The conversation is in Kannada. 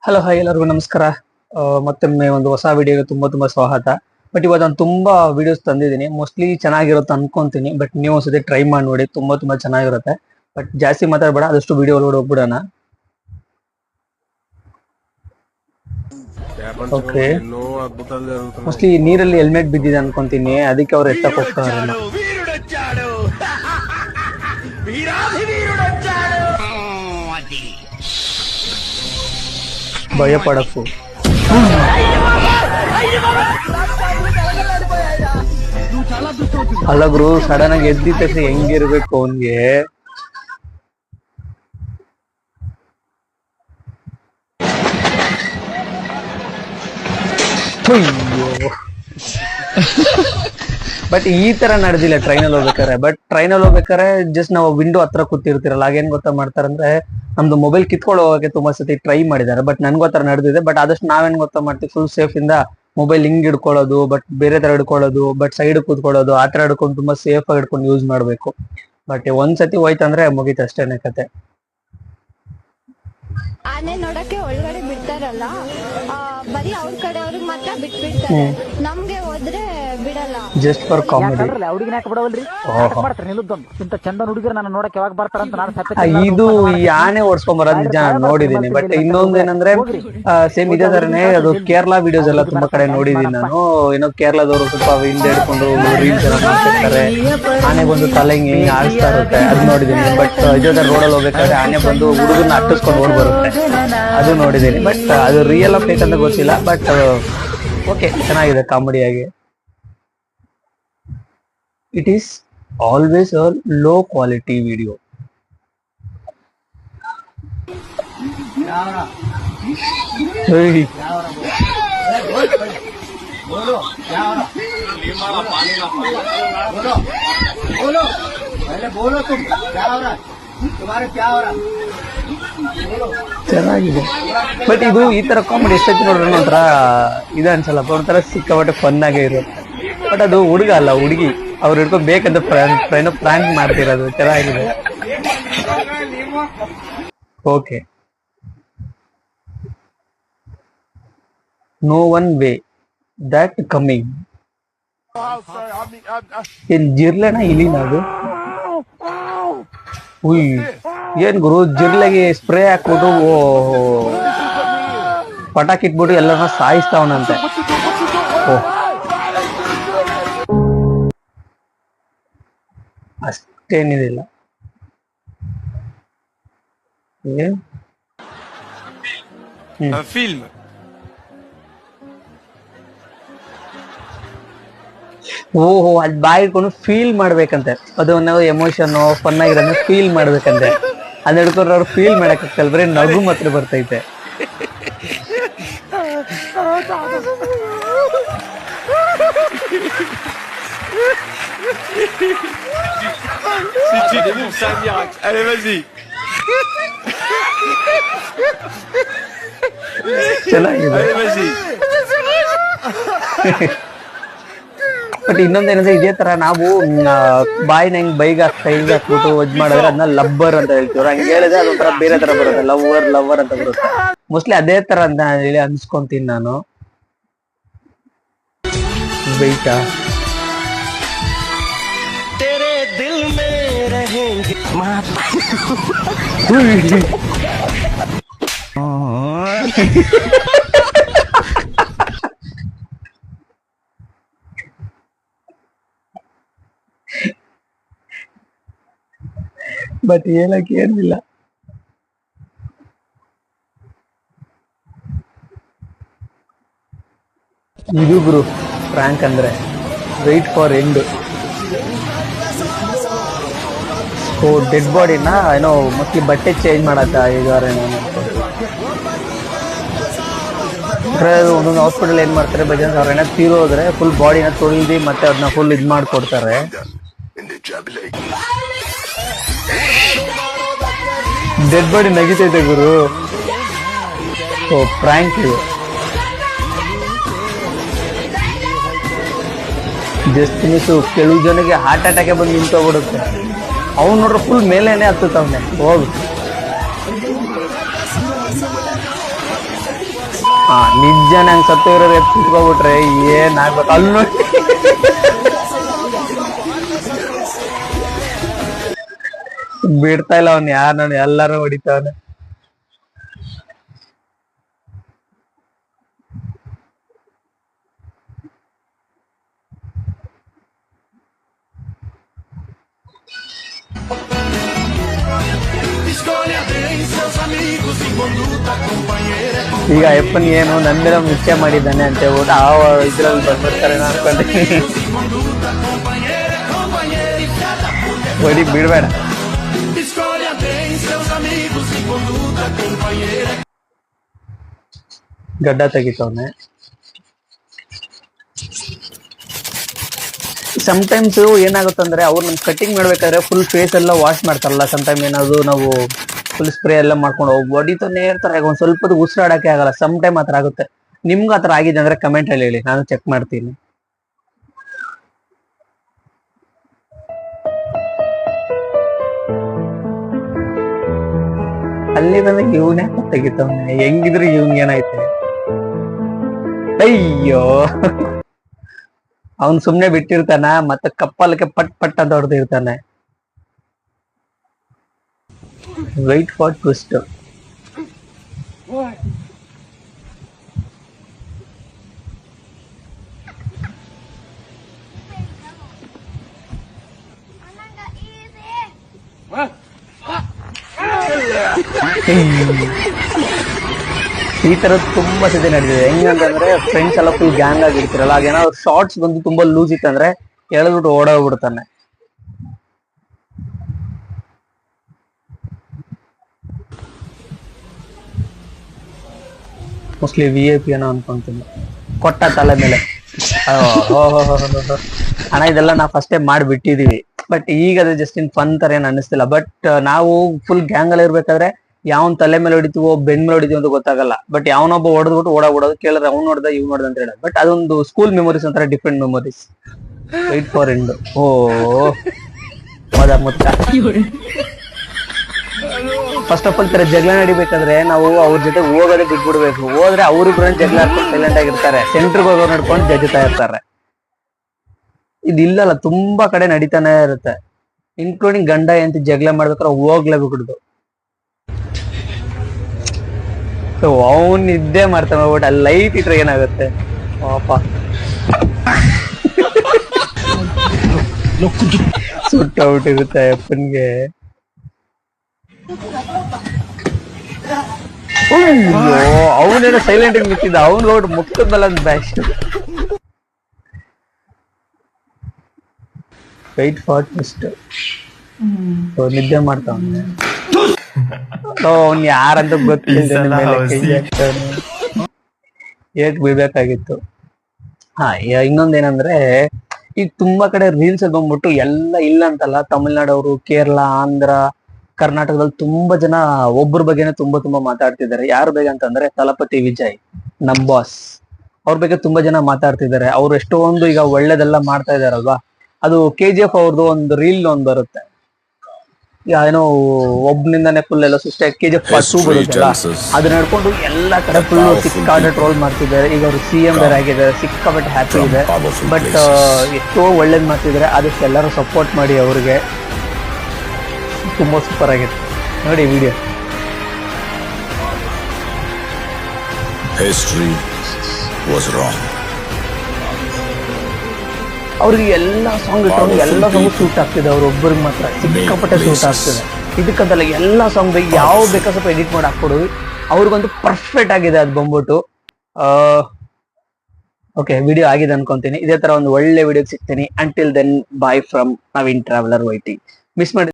ಹಲೋ ಹಾಯ್ ಎಲ್ಲರಿಗೂ ನಮಸ್ಕಾರ. ಮತ್ತೊಮ್ಮೆ ಒಂದು ಹೊಸ ವಿಡಿಯೋಗೆ ತುಂಬಾ ಸ್ವಾಗತ. ಬಟ್ ಇವತ್ತು ನಾನು ತುಂಬಾ ವಿಡಿಯೋಸ್ ತಂದಿದ್ದೀನಿ. ಮೋಸ್ಟ್ಲಿ ಚೆನ್ನಾಗಿರುತ್ತೆ ಅನ್ಕೊಂತೀನಿ. ಬಟ್ ನೀವು ಒಂದ್ಸತಿ ಟ್ರೈ ಮಾಡಿ ನೋಡಿ, ತುಂಬಾ ಚೆನ್ನಾಗಿರುತ್ತೆ. ಬಟ್ ಜಾಸ್ತಿ ಮಾತಾಡ್ಬೇಡ, ಆದಷ್ಟು ವಿಡಿಯೋ ಹೋಗ್ಬಿಡೋಣ. ಓಕೆ, ಮೋಸ್ಟ್ಲಿ ನೀರಲ್ಲಿ ಹೆಲ್ಮೆಟ್ ಬಿದ್ದಿದೆ ಅನ್ಕೊಂತೀನಿ, ಅದಕ್ಕೆ ಅವ್ರು ಎತ್ತಕ್ ಹೋಗ್ತಾರೆ. ಭಯ ಪಡಕು. ಅಲ್ಲ ಗುರು, ಸಡನ್ ಆಗಿ ಎದ್ದಿದ ತಕ್ಷಣ ಹೆಂಗಿರ್ಬೇಕು ಅವನ್ಗೆ? ಬಟ್ ಈ ತರ ನಡೆದಿಲ್ಲ ಟ್ರೈನಲ್ಲಿ ಹೋಗ್ಬೇಕಾರೆ. ಬಟ್ ಟ್ರೈನಲ್ಲಿ ಹೋಗ್ಬೇಕಾರೆ ಜಸ್ಟ್ ನಾವು ವಿಂಡೋ ಹತ್ರ ಕೂತಿರ್ತಿರಲ್ಲ, ಆಗೇನ್ ಗೊತ್ತಾ ಮಾಡ್ತಾರಂದ್ರೆ ನಮ್ದು ಮೊಬೈಲ್ ಕಿತ್ಕೊಂಡು ಹೋಗಕ್ಕೆ ತುಂಬಾ ಸತಿ ಟ್ರೈ ಮಾಡಿದ್ದಾರೆ. ಬಟ್ ನನ್ಗೂ ಆ ತರ ನಡೆದಿದೆ. ಬಟ್ ಆದಷ್ಟು ನಾವೇನ್ ಗೊತ್ತಾ ಮಾಡ್ತೀವಿ, ಫುಲ್ ಸೇಫ್ ಇಂದ ಮೊಬೈಲ್ ಹಿಂಗ್ ಹಿಡ್ಕೊಳ್ಳೋದು, ಬಟ್ ಬೇರೆ ತರ ಹಿಡ್ಕೊಳ್ಳೋದು, ಬಟ್ ಸೈಡ್ ಕೂತ್ಕೊಳ್ಳೋದು, ಆ ತರ ಹಿಡ್ಕೊಂಡು ತುಂಬಾ ಸೇಫ್ ಆಗಿ ಹಿಡ್ಕೊಂಡು ಯೂಸ್ ಮಾಡ್ಬೇಕು. ಬಟ್ ಒಂದ್ಸತಿ ಹೋಯ್ತಂದ್ರೆ ಮುಗೀತು, ಅಷ್ಟೇನೆ ಕತೆ. ಆನೆ ನೋಡಕ್ಕೆ ಒಳಗಡೆ ಬಿಡ್ತಾರಲ್ಲ, ಬರೀ ಅವ್ರ ಕಡೆ ಅವ್ರಿಗೆ ಮಾತ್ರ ಬಿಟ್ಬಿಡ್ತಾರೆ, ನಮ್ಗೆ ಹೋದ್ರೆ ಬಿಡಲ್ಲ. Just for comedy. ಹುಡುಗಿನ ಯಾಕೆ ಬಿಡವಲ್ರಿ? ಮಾಡ್ತಾರೆ ನಿಲ್ಲುದೊಂದು ಇಂತ ಚಂದ ಹುಡುಗರು ನನ್ನ ನೋಡಕ್ ಯಾವಾಗ ಬರ್ತಾರಂತ ನಾನು ಇದು ಈ ಆನೆ ಓಡಿಸ್ಕೊಂಡ್ ಬರೋದ್ ನಿಜ ನೋಡಿದೀನಿ. ಬಟ್ ಇನ್ನೊಂದ್ ಏನಂದ್ರೆ ಸೇಮ್ ಇದೇ ತರನೇ ಅದು ಕೇರಳ ವಿಡಿಯೋಸ್ ಎಲ್ಲ ತುಂಬಾ ಕಡೆ ನೋಡಿದೀನಿ ನಾನು. ಏನೋ ಕೇರಳದವರು ಸ್ವಲ್ಪ ಹಿಂದೆ ಹಿಡ್ಕೊಂಡು ರೀಲ್ಸ್ ಎಲ್ಲ ಮಾಡ್ತಿರ್ತಾರೆ, ಆನೆ ಬಂದು ತಲೆ ಹಿಂಗ್ ಆಡಿಸ್ತಾ ಇರುತ್ತೆ, ಅದ್ ನೋಡಿದೀನಿ. ಬಟ್ ಇದೇ ತರ ರೋಡಲ್ಲಿ ಹೋಗ್ಬೇಕಾದ್ರೆ ಆನೆ ಬಂದು ಹುಡುಗರ್ನ ಅಟ್ಟಿಸ್ಕೊಂಡು ಓಡ್ ಬರುತ್ತೆ, ಅದು ನೋಡಿದೀನಿ. ಬಟ್ ಅದು ರಿಯಲ್ ಆಫ್ ಫೇಕ್ ಅಂತ ಗೊತ್ತಿಲ್ಲ. ಬಟ್ ಓಕೆ, ಚೆನ್ನಾಗಿದೆ ಕಾಮಿಡಿಯಾಗಿ. It is always a low quality video. Hey. ಚೆನ್ನಾಗಿದೆ. ಬಟ್ ಇದು ಈ ತರ ಕಾಮಿಡಿ ಎಷ್ಟೈತಿ ನೋಡ್ರಿ, ಒಂಥರ ಇದು ಅನ್ಸಲ್ಲಪ್ಪ, ಒಂಥರ ಸಿಕ್ಕಾಪಟ್ಟೆ ಫನ್ ಆಗೇ ಇರುತ್ತೆ. ಬಟ್ ಅದು ಹುಡುಗ ಅಲ್ಲ, ಹುಡುಗಿ, ಅವ್ರು ಹಿಡ್ಕೊಂಡು ಬೇಕಂತ ಪ್ರಾಂಕ್ ಮಾಡ್ತಿರೋದು. ಚೆನ್ನಾಗಿದೆ. Okay, no one way that coming. ಏನ್ ಜಿರ್ಲೆನ ಇಲಿನ ಅದು? ಉಯ್, ಏನ್ ಗುರು, ಜಿರ್ಲೆಗೆ ಸ್ಪ್ರೇ ಹಾಕ್ಬಿಟ್ಟು ಪಟಾಕಿ ಇಟ್ಬಿಟ್ಟು ಎಲ್ಲರನ್ನ ಸಾಯಿಸ್ತಾವನಂತೆ. ಓಹ್, ಅಷ್ಟೇನಿದಿಲ್ಲ. ಫಿಲ್ಮ್ ಓಹೋ, ಅದ್ ಬಾಯಿ ಇಟ್ಕೊಂಡು ಫೀಲ್ ಮಾಡ್ಬೇಕಂತೆ. ಅದು ನಾವು ಎಮೋಷನ್ ಫನ್ ಆಗಿರೋದನ್ನ ಫೀಲ್ ಮಾಡ್ಬೇಕಂತೆ. ಅದ್ ಹಿಡ್ಕೊಂಡ್ರೆ ಅವ್ರು ಫೀಲ್ ಮಾಡಕ್ ಆಗ್ತಲ್ಲ, ಬರೀ ನಗು ಮಾತ್ರ ಬರ್ತೈತೆ. Si tu démontres, c'est un miracle. Allez, vas-y. ಚೆನ್ನಾಗಿದೆ. Allez, vas-y. ಬಟ್ ಇನ್ನೊಂದೇನಂದ್ರೆ, ಇದೇ ತರ ನಾವು ಬಾಯಿನ ಹೆಂಗ್ ಬೈಗ್ ಕೈಗೆ ಹಾಕ್ಬಿಟ್ಟು ಇದ್ ಮಾಡಿದ್ರೆ ಅದನ್ನ ಲಬ್ಬರ್ ಅಂತ ಹೇಳ್ತೀವ್ರ. ಹಂಗೆ ಹೇಳಿದ್ರೆ ಅದೊಂಥರ ಬೇರೆ ತರ ಬರುತ್ತೆ, ಲವರ್ ಅಂತ ಬರುತ್ತೆ. ಮೋಸ್ಟ್ಲಿ ಅದೇ ತರ ಅಂತ ಹೇಳಿ ಅನ್ಸ್ಕೊಂತೀನಿ ನಾನು. ಬೈಟಾ ಬಟ್ ಹೇಳಕ್ ಏನಿಲ್ಲ. ಇದು ಗುರು ಫ್ರಾಂಕ್ ಅಂದ್ರೆ ವೆಯ್ಟ್ ಫಾರ್ ಎಂಡ್. ಓ, ಡೆಡ್ ಬಾಡಿನ ಏನೋ ಮೋಸ್ಟ್ಲಿ ಬಟ್ಟೆ ಚೇಂಜ್ ಮಾಡಕ್ಕ ಇದಾರೇನೋ ಒಂದೊಂದು ಹಾಸ್ಪಿಟಲ್ ಏನ್ ಮಾಡ್ತಾರೆ, ಬೈ ಚಾನ್ಸ್ ಅವ್ರ ಏನಾದ್ರು ತೀರೋದ್ರೆ ಫುಲ್ ಬಾಡಿನ ತೊಳ್ದಿ ಮತ್ತೆ ಅದನ್ನ ಫುಲ್ ಇದ್ ಮಾಡ್ಕೊಡ್ತಾರೆ. ಡೆಡ್ ಬಾಡಿ ನಗಿತೈತೆ ಗುರು. ಓ, ಫ್ರಾಂಕ್ ಇದು. ಜಸ್ಟ್ ಮಿಸ್ ಕೆಲವು ಜನಕ್ಕೆ ಹಾರ್ಟ್ ಅಟ್ಯಾಕ್ ಬಂದು ನಿಂತೋಗ್ಬಿಡುತ್ತೆ. ಅವ್ನು ನೋಡ್ರೆ ಫುಲ್ ಮೇಲೇನೆ ಹತ್ತುತ್ತವನೆ. ಹೋಗು, ನಿಜ ನಂಗೆ ಸತ್ತು ಇರೋರು ಎತ್ಬಿಟ್ರೆ ಏನಾಗ್ಬೇಕು ಅಲ್ಲಿ ನೋಡಿ ಬಿಡ್ತಾ ಇಲ್ಲ ಅವ್ನು ಯಾರು ನಾನು ಎಲ್ಲಾರು ಹೊಡಿತಾವನೆ. ಈಗ ಅಪ್ಪನ್ ಏನು ನನ್ನ ಮೇಲೆ ನಿಶ್ಚಯ ಮಾಡಿದ್ದಾನೆ ಅಂತ ಹೇಳ್ಬಿಟ್ಟು ಆ ಇದ್ರಲ್ಲಿ ಬಂದ್ಬಿಡ್ತಾರೆ ಅನ್ಕೊಂಡೆ. ಬಡಿ ಬಿಡ್ಬೇಡ. ಗಡ್ಡ ತೆಗಿತವನೆ. ಸಮಟೈಮ್ಸ್ ಏನಾಗುತ್ತಂದ್ರೆ ಅವ್ರು ನಮ್ ಕಟಿಂಗ್ ಮಾಡ್ಬೇಕಾದ್ರೆ ಫುಲ್ ಫೇಸ್ ಎಲ್ಲ ವಾಶ್ ಮಾಡ್ತಾರಲ್ಲ, ಸಮಟೈಮ್ ಏನಾದ್ರು ನಾವು ಫುಲ್ ಸ್ಪ್ರೇ ಎಲ್ಲ ಮಾಡ್ಕೊಂಡು ಹೊಡಿತಾನೆ ಇರ್ತಾರೆ, ಒಂದ್ ಸ್ವಲ್ಪ ಉಸಿರಾಡಕ್ಕೆ ಆಗಲ್ಲ. ಸಮಟೈಮ್ ಆತರ ಆಗುತ್ತೆ. ನಿಮ್ಗೂ ಆತರ ಆಗಿದೆ ಅಂದ್ರೆ ಕಮೆಂಟ್ ಅಲ್ಲಿ ಹೇಳಿ, ನಾನು ಚೆಕ್ ಮಾಡ್ತೀನಿ. ಅಲ್ಲಿ ಬಂದ್ರೆ ಇವನ್ ಯಾಕೆ ತೆಗಿತವನೆ, ಹೆಂಗಿದ್ರು ಇವನ್ ಏನಾಯ್ತು. ಅಯ್ಯೋ ಅವನ್ ಸುಮ್ನೆ ಬಿಟ್ಟಿರ್ತಾನ, ಮತ್ತೆ ಕಪ್ಪಲ್ಗೆ ಪಟ್ ಪಟ್ ಅಂತ ಹೊಡೆದಿರ್ತಾನೆ. Wait for twist. ಈ ತರದ್ ತುಂಬಾ ಸತಿ ನಡೆದಿದೆ. ಹೆಂಗಂತಂದ್ರೆ ಫ್ರೆಂಡ್ಸ್ ಎಲ್ಲ ಫುಲ್ ಗ್ಯಾಂಗ್ ಆಗಿರ್ತಿರಲ್ಲ, ಹಾಗೇನಾದ್ರು ಶಾರ್ಟ್ಸ್ ಬಂದು ತುಂಬಾ ಲೂಸ್ ಇತ್ತಂದ್ರೆ ಎಳೆದ್ಬಿಟ್ಟು ಓಡೋಗ್ಬಿಡ್ತಾನೆ. ಮೋಸ್ಟ್ಲಿ VIP ಏನೋ ಅನ್ಕೊಂತೀನಿ. ಕೊಟ್ಟ ತಲೆ ಮೇಲೆ. ಅಣ್ಣ ಇದೆಲ್ಲ ನಾವು ಫಸ್ಟ್ ಟೈಮ್ ಮಾಡಿಬಿಟ್ಟಿದೀವಿ, ಬಟ್ ಈಗ ಅದು ಜಸ್ಟ್ ಇನ್ ಫನ್ ತರ ಏನ್ ಅನ್ನಿಸ್ತಿಲ್ಲ. ಬಟ್ ನಾವು ಫುಲ್ ಗ್ಯಾಂಗ್ ಅಲ್ಲಿ ಇರ್ಬೇಕಾದ್ರೆ ಯಾವನ್ ತಲೆ ಮೇಲೆ ಹೊಡಿತೀವೋ ಬೆನ್ ಮೇಲೆ ಹೊಡಿತೀವೋ ಅಂತ ಗೊತ್ತಾಗಲ್ಲ. ಬಟ್ ಯಾವನೊಬ್ಬ ಹೊಡೆದ್ಬಿಟ್ಟು ಓಡಾಡೋದು, ಕೇಳಿದ್ರೆ ಅವ್ನು ನೋಡ್ದ ಇವ್ ನೋಡ್ದ ಅಂತ ಹೇಳೋದು. ಬಟ್ ಅದೊಂದು ಸ್ಕೂಲ್ ಮೆಮೊರೀಸ್ ಅಂತಾರೆ, different memories. Wait for end. ಓ ಮದ ಮುತ್ತ. ಫಸ್ಟ್ ಆಫ್ ಆಲ್ ತರ ಜಗಳ ನಡಿಬೇಕಾದ್ರೆ ನಾವು ಅವ್ರ ಜೊತೆ ಹೋಗೋದೇ ಬಿಟ್ಬಿಡ್ಬೇಕು. ಹೋದ್ರೆ ಅವ್ರಿಬ್ರು ಜಗಳ ಹಾಕೊಂಡು ಸೈಲೆಂಟ್ ಆಗಿರ್ತಾರೆ, ಸೆಂಟ್ರಿಗೆ ಹೋಗೋರು ನಡ್ಕೊಂಡು ಜಜ್ಜುತ್ತಾ ಇರ್ತಾರೆ. ಇದಿಲ್ಲಲ್ಲ, ತುಂಬಾ ಕಡೆ ನಡೀತಾನೆ ಇರುತ್ತೆ, ಇನ್ಕ್ಲೂಡಿಂಗ್ ಗಂಡ ಹೆಂಡತಿ ಜಗಳ ಮಾಡ್ಬೇಕಾದ್ರೆ ಹೋಗ್ಲೇಬಿಡುದು. ಅವನ್ ನಿದ್ದೆ ಮಾಡ್ತಾನೆ ಬಟ್ ಅಲ್ಲಿ ಲೈಟ್ ಇಟ್ರೆ ಏನಾಗುತ್ತೆ ಪಾಪ. ಸುಟ್ಟಬಿಟ್ಟಿರುತ್ತೆ ಅಪ್ಪನ್ಗೆ. ಅವನೇನೋ ಸೈಲೆಂಟ್ ಆಗಿ ನಿಂತಿದ್ದ, ಅವನ್ ಹೋಗಿ ಮುಕ್ತದಲ್ಲ ಅಂತ ಬ್ಯಾಶ್. Wait for twist. ನಿದ್ದೆ ಮಾಡ್ತಾವನೆ. ಅವ್ನ್ ಯಾರಂತ ಗೊತ್ತಿಲ್ಲ, ಏಟ್ ಬೀಳ್ಬೇಕಾಗಿತ್ತು. ಇನ್ನೊಂದೇನಂದ್ರೆ ಈಗ ತುಂಬಾ ಕಡೆ ರೀಲ್ಸ್ ಅಲ್ಲಿ ಬಂದ್ಬಿಟ್ಟು ಎಲ್ಲ ಇಲ್ಲ ಅಂತಲ್ಲ, ತಮಿಳ್ನಾಡವರು, ಕೇರಳ, ಆಂಧ್ರ, ಕರ್ನಾಟಕದಲ್ಲಿ ತುಂಬಾ ಜನ ಒಬ್ಬರ ಬಗ್ಗೆನೆ ತುಂಬಾ ಮಾತಾಡ್ತಿದ್ದಾರೆ. ಯಾರ ಬಗ್ಗೆ ಅಂತಂದ್ರೆ ತಲಪತಿ ವಿಜಯ್, ನಮ್ ಬಾಸ್. ಅವ್ರ ಬಗ್ಗೆ ತುಂಬಾ ಜನ ಮಾತಾಡ್ತಿದ್ದಾರೆ. ಅವ್ರು ಎಷ್ಟೊಂದು ಈಗ ಒಳ್ಳೇದೆಲ್ಲ ಮಾಡ್ತಾ ಇದಾರಲ್ವಾ. ಅದು KGF ಅವ್ರದ್ದು ಒಂದು ರೀಲ್ ಒಂದ್ ಬರುತ್ತೆ, ಏನೋ ಒಬ್ನಿಂದಾನೆ ಫುಲ್ ಎಲ್ಲ ಸುಸ್ತ KGF Part 2 ಬರುತ್ತಲ್ಲ, ಅದನ್ನ ನಡ್ಕೊಂಡು ಎಲ್ಲಾ ಕಡೆ ಫುಲ್ ಸಿಕ್ಕಾಪಟ್ಟೆ ಟ್ರೋಲ್ ಮಾಡ್ತಿದ್ದಾರೆ. ಈಗ ಅವ್ರು CM ಬೇರೆ ಆಗಿದ್ದಾರೆ, ಸಿಕ್ಕಾಪಟ್ಟೆ ಹ್ಯಾಪಿ ಇದೆ. ಬಟ್ ಎಷ್ಟೋ ಒಳ್ಳೇದ್ ಮಾಡ್ತಿದ್ದಾರೆ, ಅದಕ್ಕೆ ಎಲ್ಲರೂ ಸಪೋರ್ಟ್ ಮಾಡಿ ಅವ್ರಿಗೆ. ತುಂಬಾ ಸೂಪರ್ ಆಗಿದೆ ನೋಡಿ ವಿಡಿಯೋ. History was wrong. ಅವ್ರಿಗೆ ಎಲ್ಲಾ ಸಾಂಗ್ ಇಟ್ಟು ಎಲ್ಲಾ ಸಾಂಗ್ ಸೂಟ್ ಆಗ್ತಿದೆ, ಅವ್ರೊಬ್ಬರಿಗೆ ಮಾತ್ರ ಸಿಕ್ಕಾಪಟ್ಟೆ ಸೂಟ್ ಆಗ್ತಿದೆ. ಇದಕ್ಕಂತಲ್ಲ, ಎಲ್ಲಾ ಸಾಂಗ್ ಬೇಕು, ಯಾವ ಬೇಕಾ ಸ್ವಲ್ಪ ಎಡಿಟ್ ಮಾಡಿ ಹಾಕ್ಕೊಡು, ಅವ್ರಿಗಂತೂ ಪರ್ಫೆಕ್ಟ್ ಆಗಿದೆ ಅದು ಬಂದ್ಬಿಟ್ಟು. ಓಕೆ, ವಿಡಿಯೋ ಆಗಿದೆ ಅನ್ಕೊಂತೀನಿ. ಇದೇ ತರ ಒಂದು ಒಳ್ಳೆ ವಿಡಿಯೋ ಸಿಗ್ತೀನಿ. Until then, bye from Naveen traveller YT. Miss ಮಾಡಿ